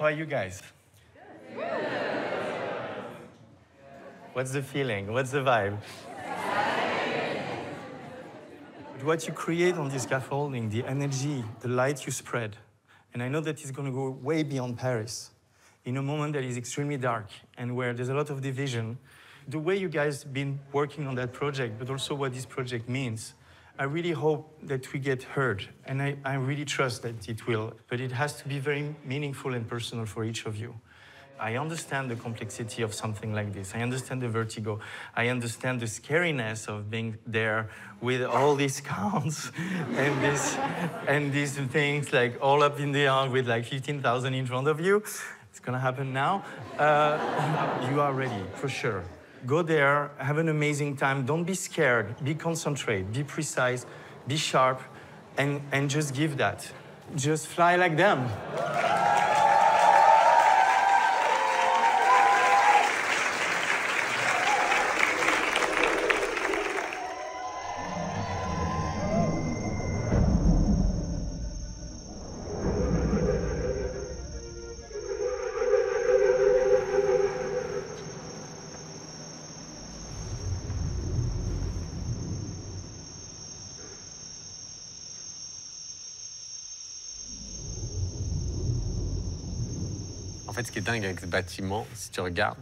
How are you guys? What's the feeling? What's the vibe? What you create on this scaffolding, the energy, the light you spread, and I know that it's going to go way beyond Paris, in a moment that is extremely dark and where there's a lot of division. The way you guys have been working on that project, but also what this project means, I really hope that we get heard, and I really trust that it will, but it has to be very meaningful and personal for each of you. I understand the complexity of something like this. I understand the vertigo. I understand the scariness of being there with all these counts and these things like all up in the air with like 15,000 in front of you. It's gonna happen now. You are ready, for sure. Go there, have an amazing time. Don't be scared, be concentrate, be precise, be sharp, and just give that. Just fly like them. En fait, ce qui est dingue avec ce bâtiment, si tu regardes,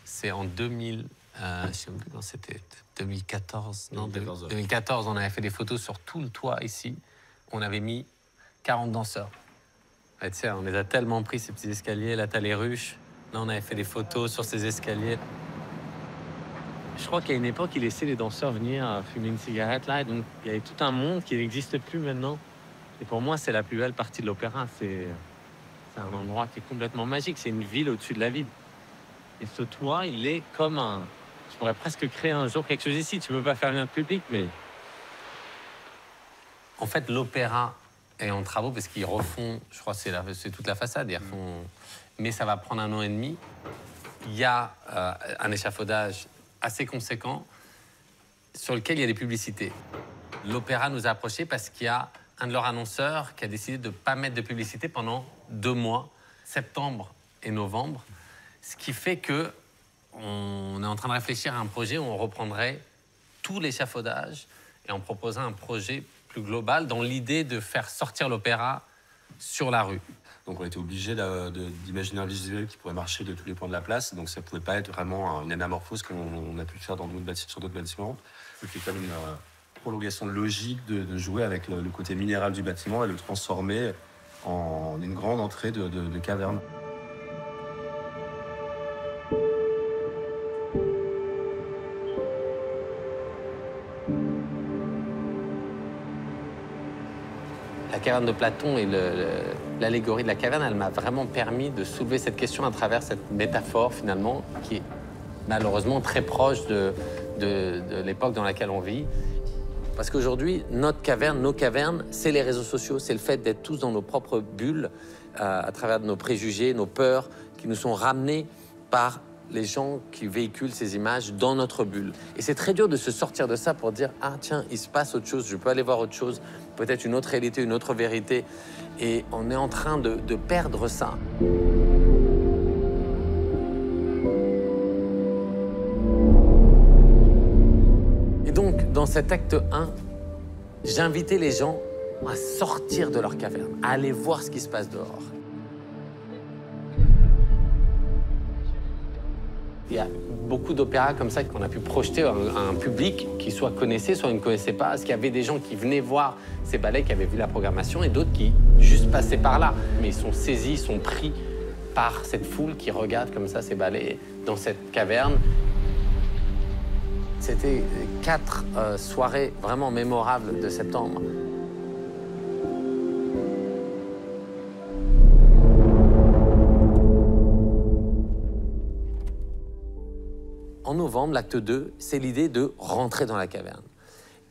c'est en 2000, je sais plus quand c'était, 2014, non, 2014, on avait fait des photos sur tout le toit ici. On avait mis 40 danseurs. Et tu sais, on les a tellement pris, ces petits escaliers. Là, t'as les ruches. Là, on avait fait des photos sur ces escaliers. Je crois qu'à une époque, ils laissaient les danseurs venir fumer une cigarette là. Et donc, il y avait tout un monde qui n'existe plus maintenant. Et pour moi, c'est la plus belle partie de l'opéra. C'est un endroit qui est complètement magique. C'est une ville au-dessus de la ville. Et ce toit, il est comme un... Je pourrais presque créer un jour quelque chose ici. Tu ne peux pas faire rien de public, mais... En fait, l'opéra est en travaux parce qu'ils refont... Je crois que c'est toute la façade. Ils refont... Mais ça va prendre 1 an et demi. Il y a un échafaudage assez conséquent sur lequel il y a des publicités. L'opéra nous a approchés parce qu'il y a un de leurs annonceurs qui a décidé de ne pas mettre de publicité pendant 2 mois, septembre et novembre, ce qui fait que on est en train de réfléchir à un projet où on reprendrait tout l'échafaudage et on proposerait un projet plus global dans l'idée de faire sortir l'opéra sur la rue. Donc on était obligé d'imaginer un visuel qui pourrait marcher de tous les points de la place, donc ça ne pouvait pas être vraiment une anamorphose comme on a pu le faire sur d'autres bâtiments. C'était comme une prolongation logique de jouer avec le côté minéral du bâtiment et le transformer en une grande entrée de caverne. La caverne de Platon et l'allégorie de la caverne, elle m'a vraiment permis de soulever cette question à travers cette métaphore, finalement, qui est malheureusement très proche de l'époque dans laquelle on vit. Parce qu'aujourd'hui, notre caverne, nos cavernes, c'est les réseaux sociaux, c'est le fait d'être tous dans nos propres bulles, à travers nos préjugés, nos peurs, qui nous sont ramenés par les gens qui véhiculent ces images dans notre bulle. Et c'est très dur de se sortir de ça pour dire « Ah tiens, il se passe autre chose, je peux aller voir autre chose, peut-être une autre réalité, une autre vérité. » Et on est en train de perdre ça. Et donc, dans cet acte 1, j'invitais les gens à sortir de leur caverne, à aller voir ce qui se passe dehors. Il y a beaucoup d'opéras comme ça qu'on a pu projeter à un public qui soit connaissait, soit ne connaissait pas. Parce qu'il y avait des gens qui venaient voir ces ballets, qui avaient vu la programmation, et d'autres qui juste passaient par là. Mais ils sont saisis, ils sont pris par cette foule qui regarde comme ça ces ballets dans cette caverne. C'était 4 soirées vraiment mémorables de septembre. En novembre, l'acte 2, c'est l'idée de rentrer dans la caverne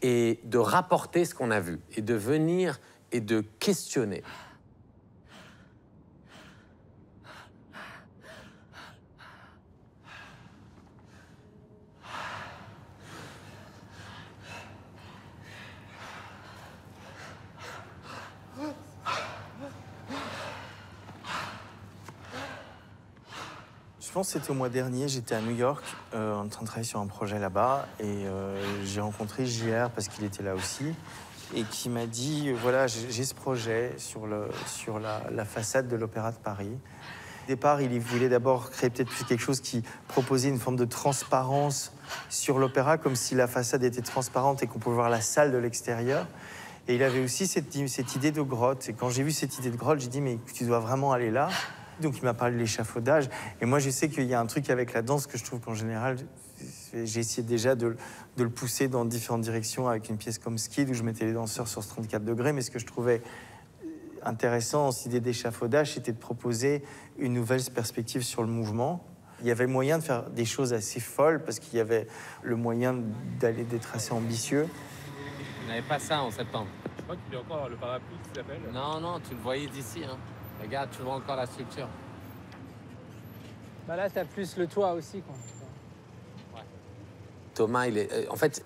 et de rapporter ce qu'on a vu et de venir et de questionner. Je pense que c'était au mois dernier, j'étais à New York en train de travailler sur un projet là-bas et j'ai rencontré JR parce qu'il était là aussi et qui m'a dit voilà, j'ai ce projet sur la façade de l'Opéra de Paris. Au départ, il voulait d'abord créer peut-être quelque chose qui proposait une forme de transparence sur l'opéra, comme si la façade était transparente et qu'on pouvait voir la salle de l'extérieur. Et il avait aussi cette idée de grotte. Et quand j'ai vu cette idée de grotte, j'ai dit mais tu dois vraiment aller là. Donc il m'a parlé de l'échafaudage. Et moi, je sais qu'il y a un truc avec la danse que je trouve qu'en général, j'ai essayé déjà de le pousser dans différentes directions avec une pièce comme Skid où je mettais les danseurs sur ce 34 degrés. Mais ce que je trouvais intéressant dans cette idée d'échafaudage, c'était de proposer une nouvelle perspective sur le mouvement. Il y avait moyen de faire des choses assez folles parce qu'il y avait le moyen d'être assez ambitieux. On n'avait pas ça en septembre. Je crois qu'il y a encore le parapluie qui s'appelle. Non, tu le voyais d'ici. Hein. Regarde, tu vois encore la structure. Bah là, t'as plus le toit aussi, quoi. Ouais. Thomas, en fait,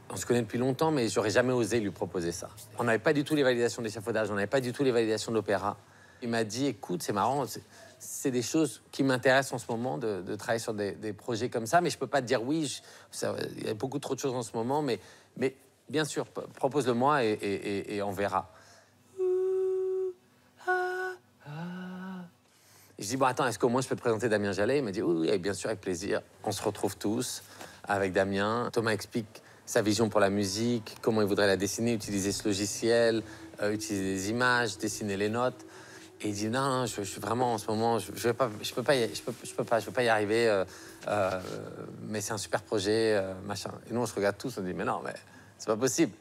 on se connaît depuis longtemps, mais j'aurais jamais osé lui proposer ça. On n'avait pas du tout les validations d'échafaudage, on n'avait pas du tout les validations de l'opéra. Il m'a dit, écoute, c'est marrant, c'est des choses qui m'intéressent en ce moment, de travailler sur des projets comme ça, mais je peux pas te dire oui, il y a beaucoup trop de choses en ce moment, mais bien sûr, propose-le-moi et on verra. Je dis, bon, attends, est-ce qu'au moins je peux te présenter Damien Jallet? Il m'a dit, oui, bien sûr, avec plaisir. On se retrouve tous avec Damien. Thomas explique sa vision pour la musique, comment il voudrait la dessiner, utiliser ce logiciel, utiliser des images, dessiner les notes. Et il dit, non, je suis vraiment, en ce moment, je peux pas y arriver, mais c'est un super projet, machin. Et nous, on se regarde tous, on dit, mais non, mais c'est pas possible.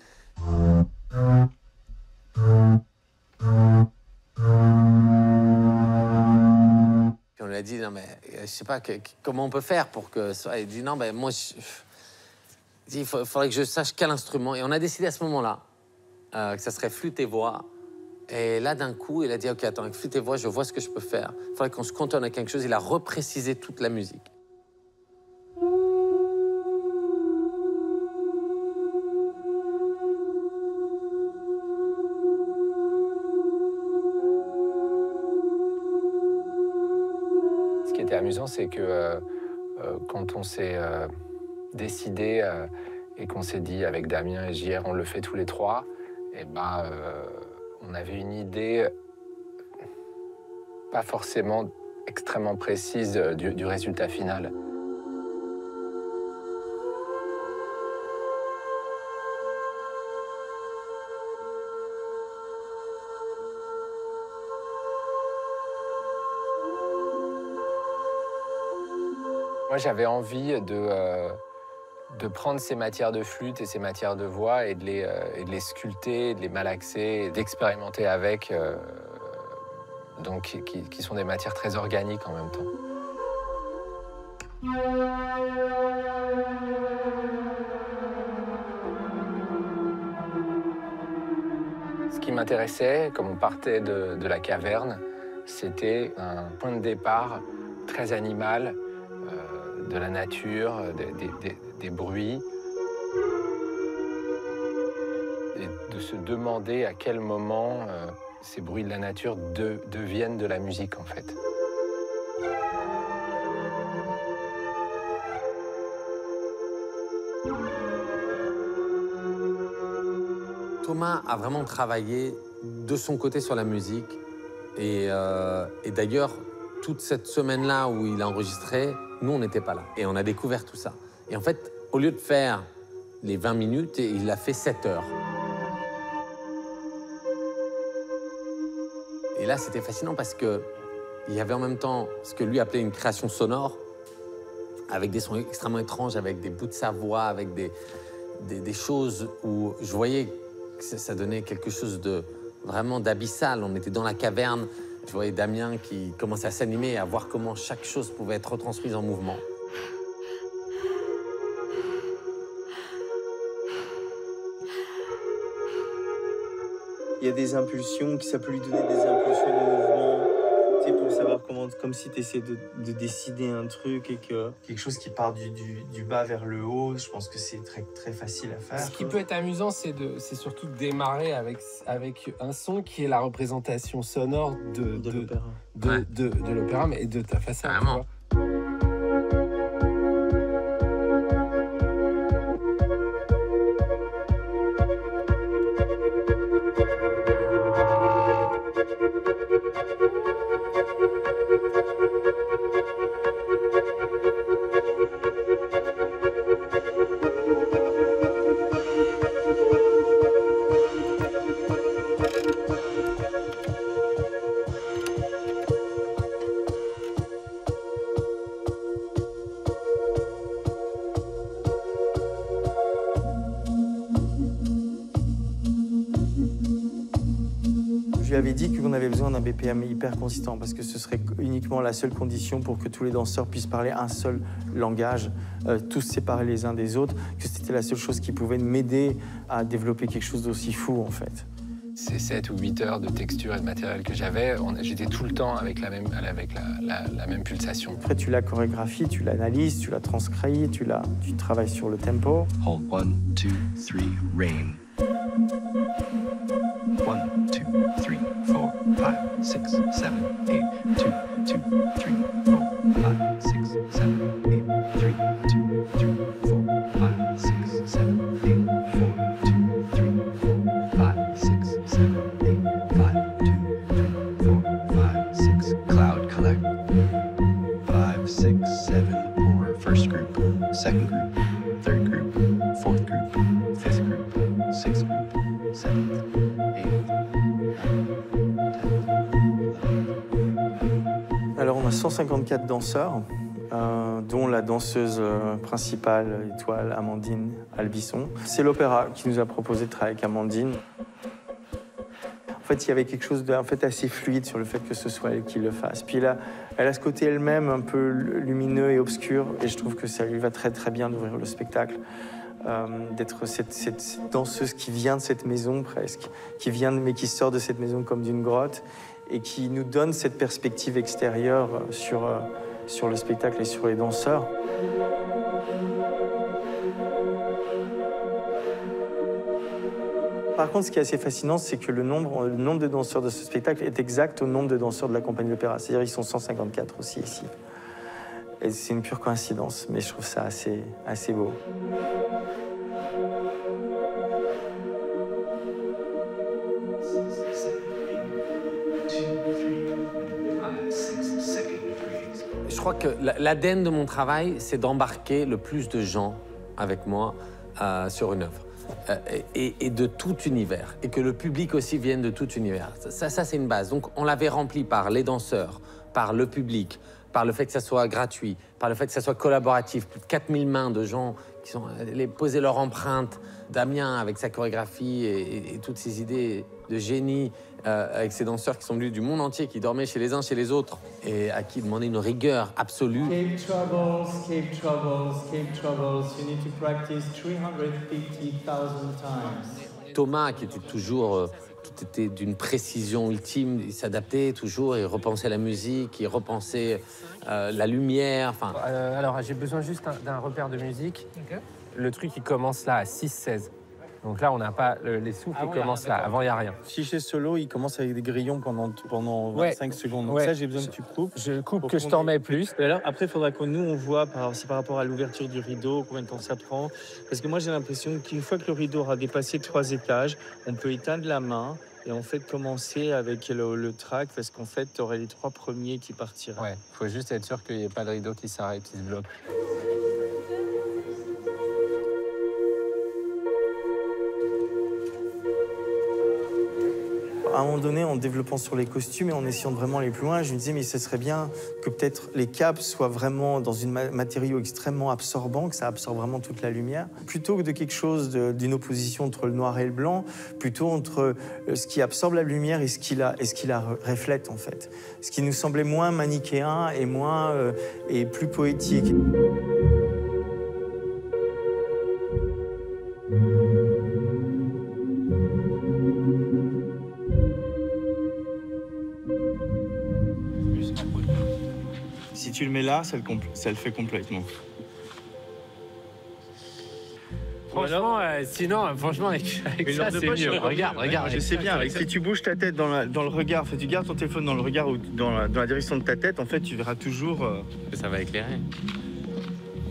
On lui a dit, non, mais je sais pas, comment on peut faire pour que ça... Il dit, non, mais moi, il faudrait que je sache quel instrument. Et on a décidé à ce moment-là que ça serait flûte et voix. Et là, d'un coup, il a dit, OK, attends, avec flûte et voix, je vois ce que je peux faire. Il faudrait qu'on se cantonne à quelque chose. Il a reprécisé toute la musique. Ce qui était amusant, c'est que quand on s'est décidé et qu'on s'est dit avec Damien et JR, on le fait tous les trois, et ben, on avait une idée pas forcément extrêmement précise du résultat final. Moi, j'avais envie de prendre ces matières de flûte et ces matières de voix et de les sculpter, de les malaxer, d'expérimenter avec, donc qui sont des matières très organiques en même temps. Ce qui m'intéressait, comme on partait de la caverne, c'était un point de départ très animal, de la nature, des bruits, et de se demander à quel moment ces bruits de la nature deviennent de la musique, en fait. Thomas a vraiment travaillé de son côté sur la musique. Et d'ailleurs, toute cette semaine-là où il a enregistré, nous, on n'était pas là. Et on a découvert tout ça. Et en fait, au lieu de faire les 20 minutes, il a fait 7 heures. Et là, c'était fascinant parce qu'il y avait en même temps ce que lui appelait une création sonore, avec des sons extrêmement étranges, avec des bouts de sa voix, avec des choses où je voyais que ça donnait quelque chose de vraiment d'abyssal. On était dans la caverne. Je voyais Damien qui commençait à s'animer et à voir comment chaque chose pouvait être retransmise en mouvement. Il y a des impulsions, ça peut lui donner des impulsions de mouvement, tu sais, pour savoir comment, comme si tu essaies de décider un truc et que quelque chose qui part du bas vers le haut, je pense que c'est très, très facile à faire. Ce qui peut être amusant, c'est surtout de démarrer avec un son qui est la représentation sonore de l'opéra, mais de ta façade. Vraiment. lui avais dit qu'on avait besoin d'un BPM hyper consistant parce que ce serait uniquement la seule condition pour que tous les danseurs puissent parler un seul langage, tous séparés les uns des autres, que c'était la seule chose qui pouvait m'aider à développer quelque chose d'aussi fou, en fait. Ces 7 ou 8 heures de texture et de matériel que j'avais, j'étais tout le temps avec la même pulsation. Après, tu la chorégraphies, tu l'analyses, tu la transcris, tu travailles sur le tempo. Hold 1, 2, 3, rain. 1, 2, 3, 4, 5, 6, 7, 8. 2, 2, 3, 4, 5, 6, 7, 8. 3, 2, 3, 4, 5, 6, 7, 8. 4, 2, 3, 4, 5, 6, 7, 8. 5, 2, 3, 4, 5, 6. Cloud collect. 5, 6, 7 for first group, second group, third group, fourth group, fifth group, sixth group, seventh, eighth, ninth, 10th. Alors, on a 154 danseurs, dont la danseuse principale, étoile, Amandine Albisson. C'est l'opéra qui nous a proposé de travailler avec Amandine. En fait, il y avait quelque chose assez fluide sur le fait que ce soit elle qui le fasse. Puis là, elle a ce côté elle-même un peu lumineux et obscur, et je trouve que ça lui va très très bien d'ouvrir le spectacle, d'être cette danseuse qui vient de cette maison presque, mais qui sort de cette maison comme d'une grotte, et qui nous donne cette perspective extérieure sur le spectacle et sur les danseurs. Par contre, ce qui est assez fascinant, c'est que le nombre de danseurs de ce spectacle est exact au nombre de danseurs de la compagnie de l'opéra. C'est-à-dire qu'ils sont 154 aussi ici. Et c'est une pure coïncidence, mais je trouve ça assez beau. Je crois que l'ADN de mon travail, c'est d'embarquer le plus de gens avec moi sur une œuvre. Et de tout univers, et que le public aussi vienne de tout univers. Ça c'est une base. Donc on l'avait rempli par les danseurs, par le public, par le fait que ça soit gratuit, par le fait que ça soit collaboratif. Plus de 4000 mains de gens qui sont allés poser leur empreinte. Damien avec sa chorégraphie et toutes ses idées de génie, avec ces danseurs qui sont venus du monde entier, qui dormaient chez les uns, chez les autres, et à qui demandaient une rigueur absolue. Keep troubles, keep troubles, keep troubles. You need to practice 350,000 times. Thomas, qui était toujours, tout était d'une précision ultime, il s'adaptait toujours, il repensait la musique, il repensait la lumière, enfin... Alors, j'ai besoin juste d'un repère de musique. Okay. Le truc, il commence là, à 6-16. Donc là, on n'a pas les souffles, ils commencent là. Avant, il n'y a rien. Si chez solo, il commence avec des grillons pendant 25 secondes. Donc ça, j'ai besoin que tu coupes. Je coupe, que je t'en mets plus. Et alors, après, il faudra que nous, on voit, c'est par rapport à l'ouverture du rideau, combien de temps ça prend. Parce que moi, j'ai l'impression qu'une fois que le rideau aura dépassé 3 étages, on peut éteindre la main et en fait commencer avec le track, parce qu'en fait, tu aurais les 3 premiers qui partiraient. Ouais, il faut juste être sûr qu'il n'y ait pas de rideau qui s'arrête, qui se bloque. À un moment donné, en développant sur les costumes et en essayant de vraiment aller plus loin, je me disais, mais ce serait bien que peut-être les capes soient vraiment dans un matériau extrêmement absorbant, que ça absorbe vraiment toute la lumière, plutôt que de quelque chose d'une opposition entre le noir et le blanc, plutôt entre ce qui absorbe la lumière et ce qui la reflète, en fait. Ce qui nous semblait moins manichéen et plus poétique. Si tu le mets là, ça le fait complètement. Franchement, sinon, franchement, avec ça, c'est mieux. Regarde. Je sais bien, si tu bouges ta tête dans le regard, en fait, tu gardes ton téléphone dans le regard ou dans la direction de ta tête, en fait, tu verras toujours... Ça va éclairer.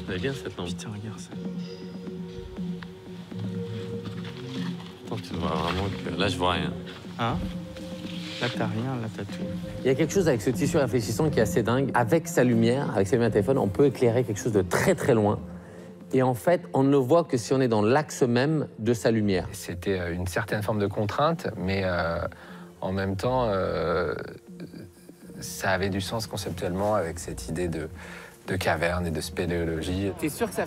Ça va bien, cette lampe. Putain, regarde ça. Attends, tu vois vraiment que... Là, je vois rien. Hein? Là, t'as rien, là, t'as tout. Il y a quelque chose avec ce tissu réfléchissant qui est assez dingue. Avec sa lumière, avec sa lumière de téléphone, on peut éclairer quelque chose de très très loin. Et en fait, on ne voit que si on est dans l'axe même de sa lumière. C'était une certaine forme de contrainte, mais en même temps, ça avait du sens conceptuellement avec cette idée de cavernes et de spéléologie. T'es sûr que ça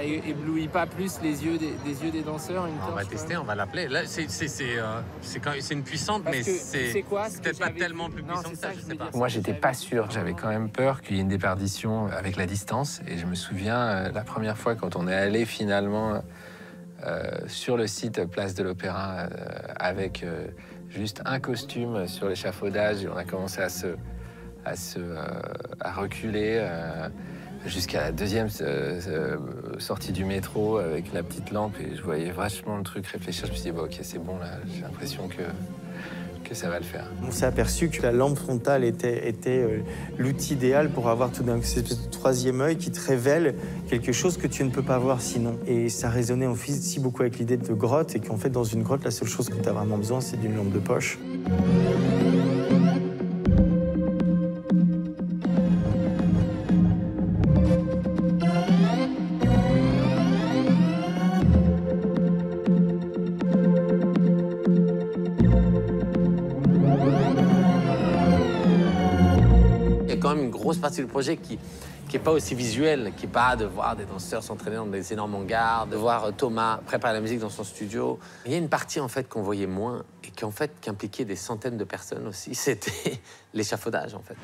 éblouit pas plus les yeux des danseurs une On va torche, tester, on va l'appeler. Là, c'est une puissante, Parce mais que, tu sais c'est quoi, ce que peut-être pas j'avais tellement vu- plus Non, puissant c'est que ça, ça je que je sais veux pas. dire. Moi, j'étais pas sûr. J'avais quand même peur qu'il y ait une déperdition avec la distance. Et je me souviens, la première fois, quand on est allé finalement sur le site Place de l'Opéra avec juste un costume sur l'échafaudage, et on a commencé à reculer jusqu'à la deuxième sortie du métro avec la petite lampe, et je voyais vachement le truc réfléchir. Je me suis dit, bon, ok, c'est bon, là, j'ai l'impression que ça va le faire. On s'est aperçu que la lampe frontale était l'outil idéal pour avoir tout d'un coup cette espèce de troisième œil qui te révèle quelque chose que tu ne peux pas voir sinon. Et ça résonnait aussi beaucoup avec l'idée de grotte, et qu'en fait, dans une grotte, la seule chose que tu as vraiment besoin, c'est d'une lampe de poche. Il y a quand même une grosse partie du projet qui est pas aussi visuelle, qui est pas de voir des danseurs s'entraîner dans des énormes hangars, de voir Thomas préparer la musique dans son studio. Il y a une partie en fait qu'on voyait moins et qui impliquait des centaines de personnes aussi. C'était l'échafaudage en fait.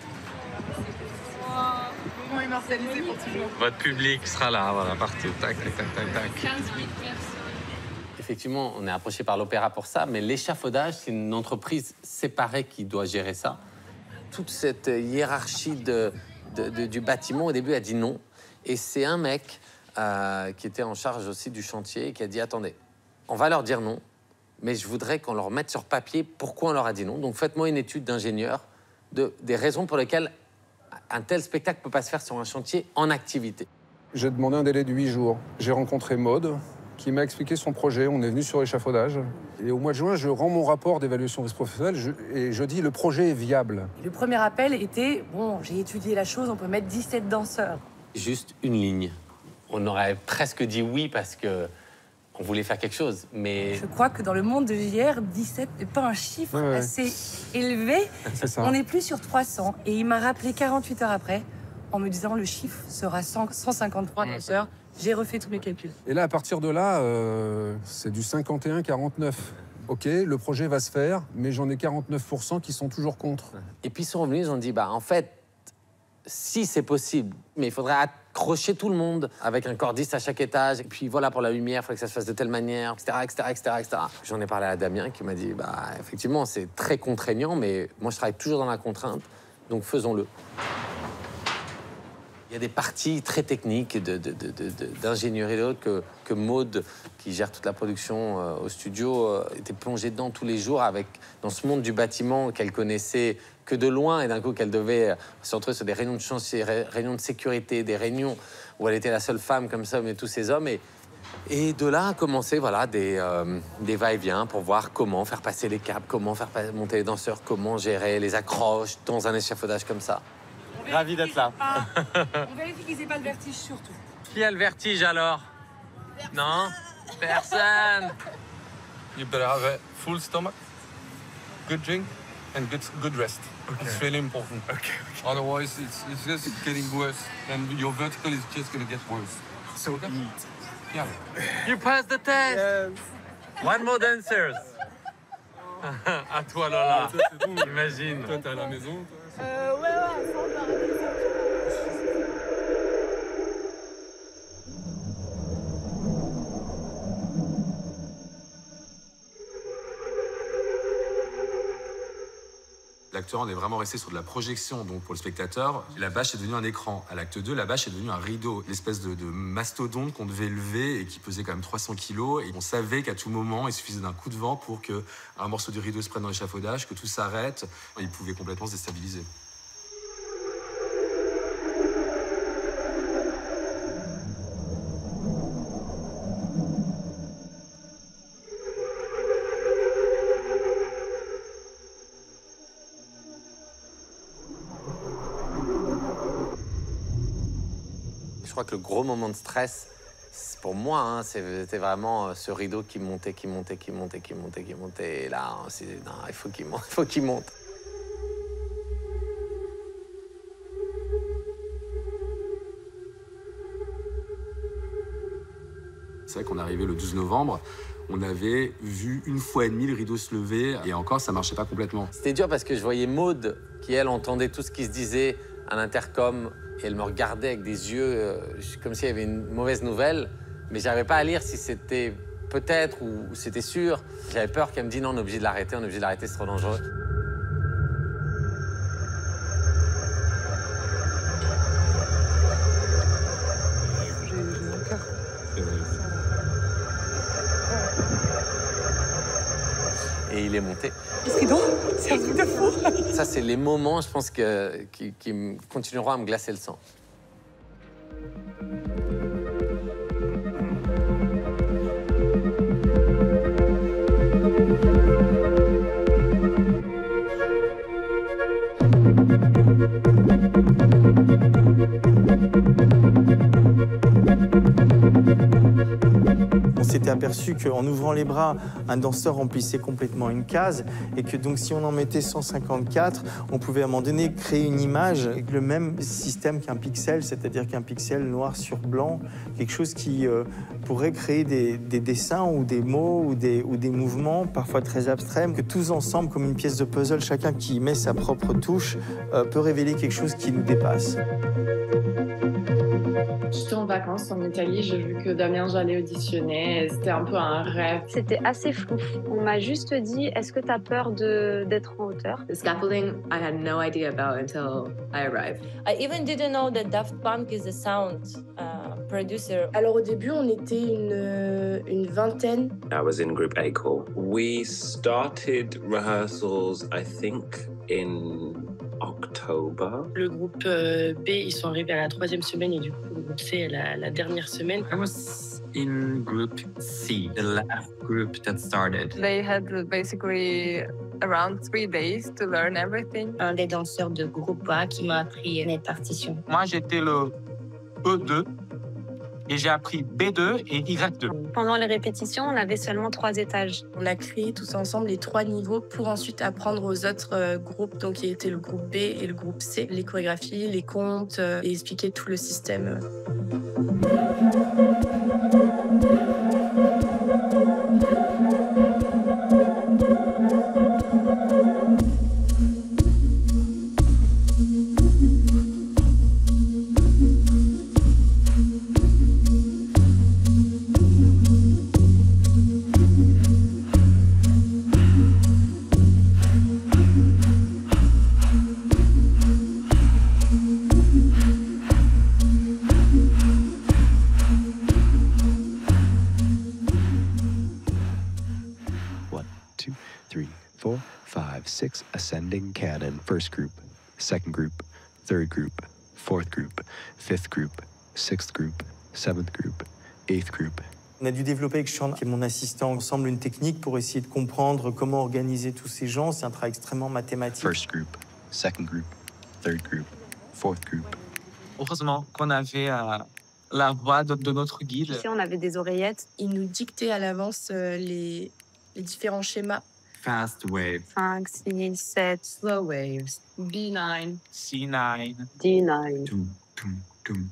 Moment immortalisé pour toujours. Votre public sera là, voilà, partout, tac, tac, tac, tac, tac. 15 000 personnes. Effectivement, on est approché par l'opéra pour ça, mais l'échafaudage, c'est une entreprise séparée qui doit gérer ça. Toute cette hiérarchie du bâtiment, au début, a dit non. Et c'est un mec qui était en charge aussi du chantier qui a dit, attendez, on va leur dire non, mais je voudrais qu'on leur mette sur papier pourquoi on leur a dit non. Donc faites-moi une étude d'ingénieur des raisons pour lesquelles un tel spectacle ne peut pas se faire sur un chantier en activité. J'ai demandé un délai de 8 jours. J'ai rencontré Maude, qui m'a expliqué son projet. On est venu sur l'échafaudage. Et au mois de juin, je rends mon rapport d'évaluation risque professionnel et je dis le projet est viable. Le premier appel était, bon, j'ai étudié la chose, on peut mettre 17 danseurs. Juste une ligne. On aurait presque dit oui parce que on voulait faire quelque chose, mais Je crois que dans le monde de JR, 17 n'est pas un chiffre Ouais. assez élevé. C'est ça. On n'est plus sur 300. Et il m'a rappelé 48 heures après, en me disant le chiffre sera 153 danseurs. J'ai refait tous mes calculs. Et là, à partir de là, c'est du 51-49. OK, le projet va se faire, mais j'en ai 49% qui sont toujours contre. et puis ils sont revenus, ils ont dit bah en fait si c'est possible, mais il faudrait accrocher tout le monde avec un cordiste à chaque étage. Et puis voilà, pour la lumière, il faudrait que ça se fasse de telle manière, etc. J'en ai parlé à Damien qui m'a dit bah effectivement c'est très contraignant, mais moi je travaille toujours dans la contrainte, donc faisons-le. Il y a des parties très techniques d'ingénierie et d'autres que Maude, qui gère toute la production au studio, était plongée dedans tous les jours dans ce monde du bâtiment qu'elle connaissait que de loin, et d'un coup qu'elle devait se retrouver sur des réunions de chantier, réunions de sécurité, des réunions où elle était la seule femme comme ça, mais tous ces hommes. Et de là a commencé voilà, des va-et-vient pour voir comment faire passer les câbles, comment faire monter les danseurs, comment gérer les accroches dans un échafaudage comme ça. Ravi d'être là. On vérifie qu'ils n'aient pas le vertige surtout. Qui a le vertige alors? Non? Personne. You better have a full stomach, good drink, and good rest. Okay. It's really important. Okay. Otherwise, it's just getting worse, and your vertical is just going to get worse. So eat. Yeah. You passed the test. Yes. One more dancers. À toi Lola. Imagine. Toi, t'es à la maison. L'acteur, on est vraiment resté sur de la projection donc pour le spectateur. La bâche est devenue un écran. À l'acte 2, la bâche est devenue un rideau, l'espèce de mastodonte qu'on devait lever et qui pesait quand même 300 kilos. Et on savait qu'à tout moment, il suffisait d'un coup de vent pour qu'un morceau du rideau se prenne dans l'échafaudage, que tout s'arrête. Il pouvait complètement se déstabiliser. Je crois que le gros moment de stress, pour moi, hein, c'était vraiment ce rideau qui montait. Et là, on s'est dit, non, il faut qu'il monte. C'est vrai qu'on est arrivé le 12 novembre, on avait vu 1 fois et demie le rideau se lever, et encore, ça marchait pas complètement. C'était dur parce que je voyais Maud, qui elle entendait tout ce qui se disait à l'intercom, et elle me regardait avec des yeux comme s'il y avait une mauvaise nouvelle, mais j'arrivais pas à lire si c'était peut-être ou c'était sûr. J'avais peur qu'elle me dise non, on est obligé de l'arrêter, c'est trop dangereux. Et il est monté. C'est drôle, c'est un truc de fou. Ça, c'est les moments, je pense, qui continueront à me glacer le sang. On s'était aperçu qu'en ouvrant les bras, un danseur remplissait complètement une case et que donc si on en mettait 154, on pouvait à un moment donné créer une image avec le même système qu'un pixel, c'est-à-dire qu'un pixel noir sur blanc, quelque chose qui pourrait créer des dessins ou des mots ou des mouvements parfois très abstraits, que tous ensemble, comme une pièce de puzzle, chacun qui met sa propre touche, peut révéler quelque chose qui nous dépasse. J'étais en vacances en Italie, j'ai vu que Damien j'allais auditionner, c'était un peu un rêve. C'était assez flou. On m'a juste dit, est-ce que tu as peur d'être en hauteur? The scaffolding, I had no idea about until I arrived. I even didn't know that Daft Punk is a sound producer. Alors au début, on était une vingtaine. I was in group A core. We started rehearsals, I think, in October. Le groupe B, ils sont arrivés à la 3e semaine et du coup, le groupe C, la dernière semaine. I was in group C, the last group that started. They had basically around 3 days to learn everything. Un des danseurs de groupe A qui m'a appris mes partitions. Moi, j'étais le E2 et j'ai appris B2 et Y2. Pendant les répétitions, on avait seulement 3 étages. On a créé tous ensemble les 3 niveaux pour ensuite apprendre aux autres groupes, donc qui étaient le groupe B et le groupe C, les chorégraphies, les comptes et expliquer tout le système. Six ascending canon. First group, second group, third group, fourth group, fifth group, sixth group, seventh group, eighth group. On a dû développer avec Sean, qui est mon assistant, ensemble une technique pour essayer de comprendre comment organiser tous ces gens. C'est un travail extrêmement mathématique. First group, second group, third group, fourth group. Heureusement qu'on avait la voix de notre guide. Tu sais, on avait des oreillettes. Il nous dictait à l'avance les différents schémas. Fast wave. 5, 6, 7. Slow waves. B9. C9. D9.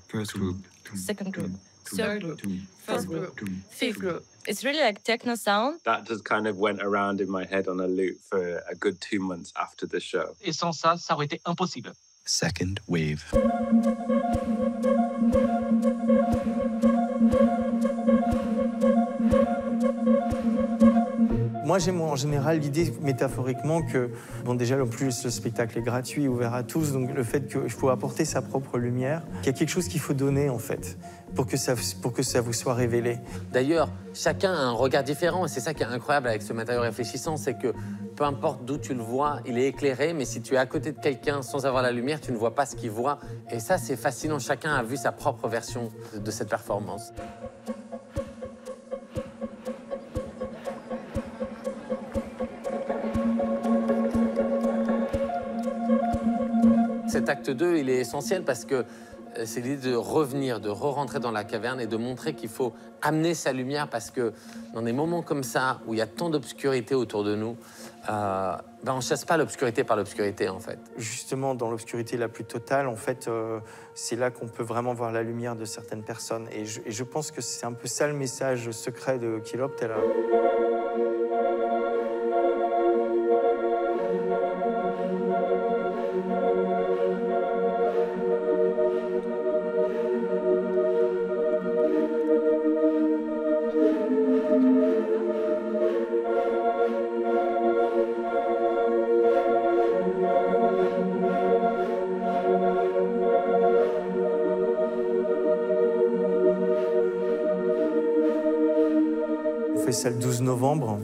First group. Second group. Third group. Fourth group. Fifth group. It's really like techno sound. That just kind of went around in my head on a loop for a good 2 months after the show. Et sans ça, ça aurait été impossible. Second wave. Moi, j'aime en général l'idée métaphoriquement que, bon, déjà, en plus, le spectacle est gratuit, ouvert à tous, donc le fait qu'il faut apporter sa propre lumière, qu'il y a quelque chose qu'il faut donner, en fait, pour que ça vous soit révélé. D'ailleurs, chacun a un regard différent, et c'est ça qui est incroyable avec ce matériau réfléchissant, c'est que peu importe d'où tu le vois, il est éclairé, mais si tu es à côté de quelqu'un sans avoir la lumière, tu ne vois pas ce qu'il voit. Et ça, c'est fascinant. Chacun a vu sa propre version de cette performance. Cet acte 2, il est essentiel parce que c'est l'idée de revenir, de re-rentrer dans la caverne et de montrer qu'il faut amener sa lumière parce que dans des moments comme ça, où il y a tant d'obscurité autour de nous, on ne chasse pas l'obscurité par l'obscurité, en fait. Justement, dans l'obscurité la plus totale, en fait, c'est là qu'on peut vraiment voir la lumière de certaines personnes. Et je pense que c'est un peu ça le message secret de Kiloptera. On fait ça le 12 novembre,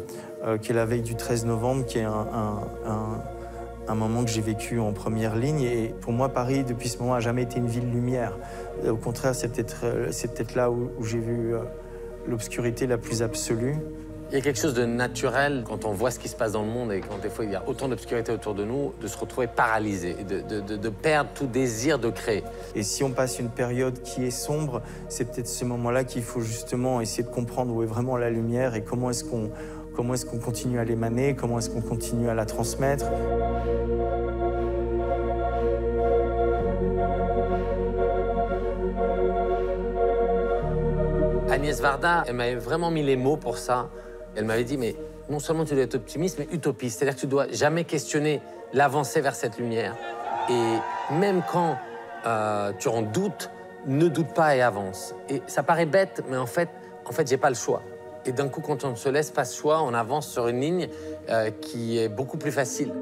qui est la veille du 13 novembre, qui est un moment que j'ai vécu en première ligne. Et pour moi, Paris, depuis ce moment, n'a jamais été une ville lumière. Au contraire, c'est peut-être là où j'ai vu l'obscurité la plus absolue. Il y a quelque chose de naturel quand on voit ce qui se passe dans le monde et quand des fois il y a autant d'obscurité autour de nous, de se retrouver paralysé, de perdre tout désir de créer. Et si on passe une période qui est sombre, c'est peut-être ce moment-là qu'il faut justement essayer de comprendre où est vraiment la lumière et comment est-ce qu'on continue à l'émaner, comment est-ce qu'on continue à la transmettre. Agnès Varda, elle m'avait vraiment mis les mots pour ça. Elle m'avait dit, mais non seulement tu dois être optimiste, mais utopiste. C'est-à-dire que tu ne dois jamais questionner l'avancée vers cette lumière. Et même quand tu en doutes, ne doute pas et avance. Et ça paraît bête, mais en fait j'ai pas le choix. Et d'un coup, quand on ne se laisse pas ce choix, on avance sur une ligne qui est beaucoup plus facile.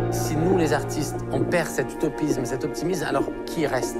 Si nous, les artistes, on perd cet utopisme, cet optimisme, alors qui reste ?